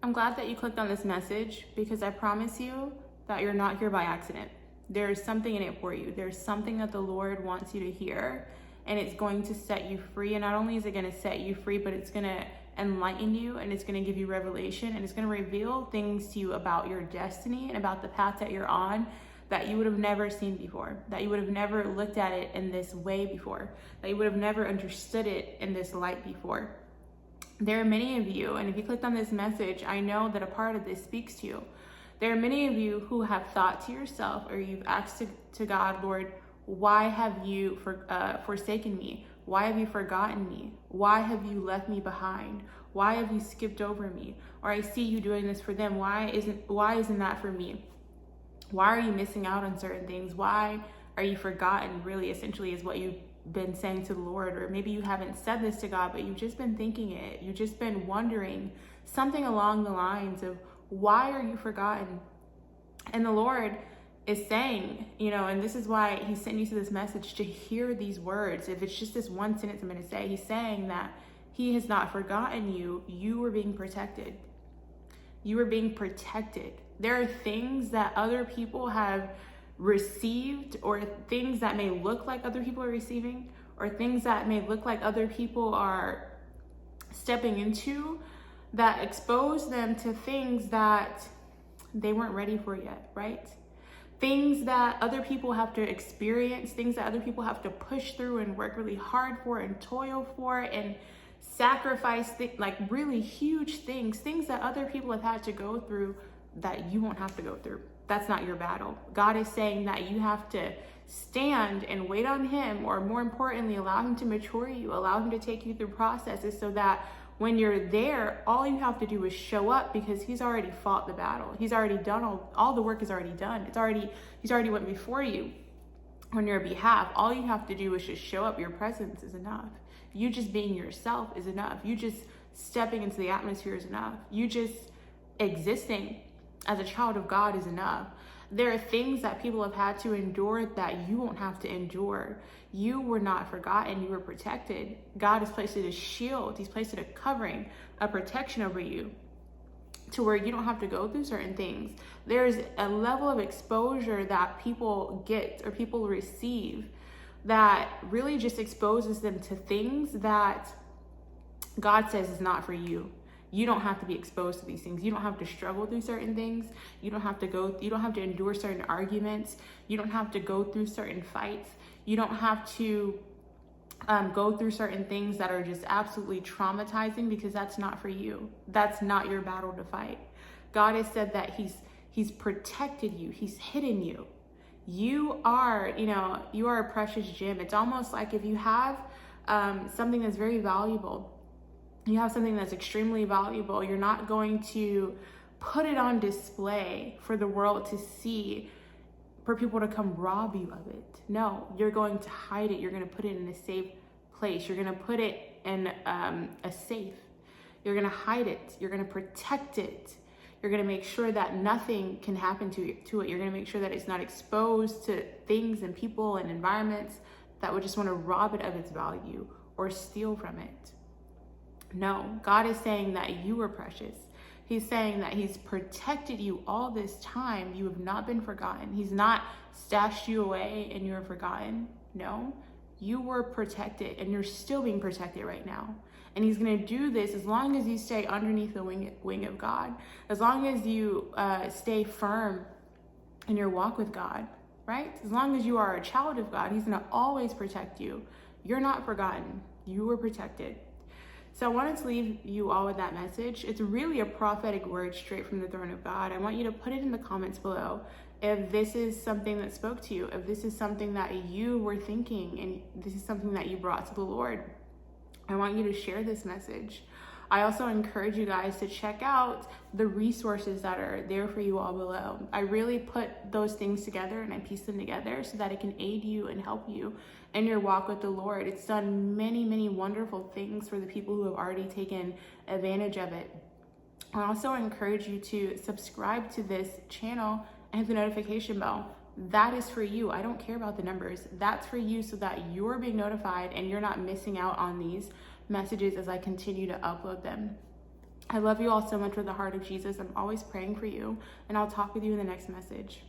I'm glad that you clicked on this message, because I promise you that you're not here by accident. There's something in it for you. There's something that the Lord wants you to hear, and it's going to set you free. And not only is it going to set you free, but it's going to enlighten you, and it's going to give you revelation, and it's going to reveal things to you about your destiny and about the path that you're on that you would have never seen before, that you would have never looked at it in this way before, that you would have never understood it in this light before. There are many of you, and if you clicked on this message, I know that a part of this speaks to you. There are many of you who have thought to yourself, or you've asked to God, Lord, why have you forsaken me? Why have you forgotten me? Why have you left me behind? Why have you skipped over me? Or I see you doing this for them. Why isn't that for me? Why are you missing out on certain things? Why are you forgotten? Really, essentially, is what you've been saying to the Lord. Or maybe you haven't said this to God, but you've just been thinking it. You've just been wondering something along the lines of, why are you forgotten? And the Lord is saying, and this is why he sent you to this message, to hear these words. If it's just this one sentence I'm going to say, he's saying that he has not forgotten you. You were being protected. You were being protected. There are things that other people have received, or things that may look like other people are receiving, or things that may look like other people are stepping into, that expose them to things that they weren't ready for yet, right? Things that other people have to experience, things that other people have to push through and work really hard for and toil for and sacrifice, like really huge things that other people have had to go through that you won't have to go through. That's not your battle. God is saying that you have to stand and wait on him, or more importantly, allow him to mature you, allow him to take you through processes, so that when you're there, all you have to do is show up, because he's already fought the battle. He's already done all the work is already done. He's already went before you on your behalf. All you have to do is just show up. Your presence is enough. You just being yourself is enough. You just stepping into the atmosphere is enough. You just existing as a child of God is enough. There are things that people have had to endure that you won't have to endure. You were not forgotten. You were protected. God has placed it a shield. He's placed it a covering, a protection over you, to where you don't have to go through certain things. There's a level of exposure that people get, or people receive, that really just exposes them to things that God says is not for you. You don't have to be exposed to these things. You don't have to struggle through certain things. You don't have to endure certain arguments. You don't have to go through certain fights. You don't have to go through certain things that are just absolutely traumatizing, because that's not for you. That's not your battle to fight. God has said that he's protected you. He's hidden you. You are a precious gem. It's almost like if you have something that's very valuable, you have something that's extremely valuable, you're not going to put it on display for the world to see, for people to come rob you of it. No, you're going to hide it. You're going to put it in a safe place. You're going to put it in a safe. You're going to hide it. You're going to protect it. You're going to make sure that nothing can happen to it. You're going to make sure that it's not exposed to things and people and environments that would just want to rob it of its value or steal from it. No, God is saying that you are precious. He's saying that he's protected you all this time. You have not been forgotten. He's not stashed you away and you're forgotten. No, you were protected, and you're still being protected right now. And he's going to do this as long as you stay underneath the wing of God, as long as you stay firm in your walk with God, right? As long as you are a child of God, he's going to always protect you. You're not forgotten. You were protected. So I wanted to leave you all with that message. It's really a prophetic word straight from the throne of God. I want you to put it in the comments below if this is something that spoke to you, if this is something that you were thinking and this is something that you brought to the Lord. I want you to share this message. I also encourage you guys to check out the resources that are there for you all below. I really put those things together and I piece them together so that it can aid you and help you in your walk with the Lord. It's done many, many wonderful things for the people who have already taken advantage of it. I also encourage you to subscribe to this channel and hit the notification bell. That is for you. I don't care about the numbers. That's for you so that you're being notified and you're not missing out on these messages as I continue to upload them. I love you all so much with the heart of Jesus. I'm always praying for you, and I'll talk with you in the next message.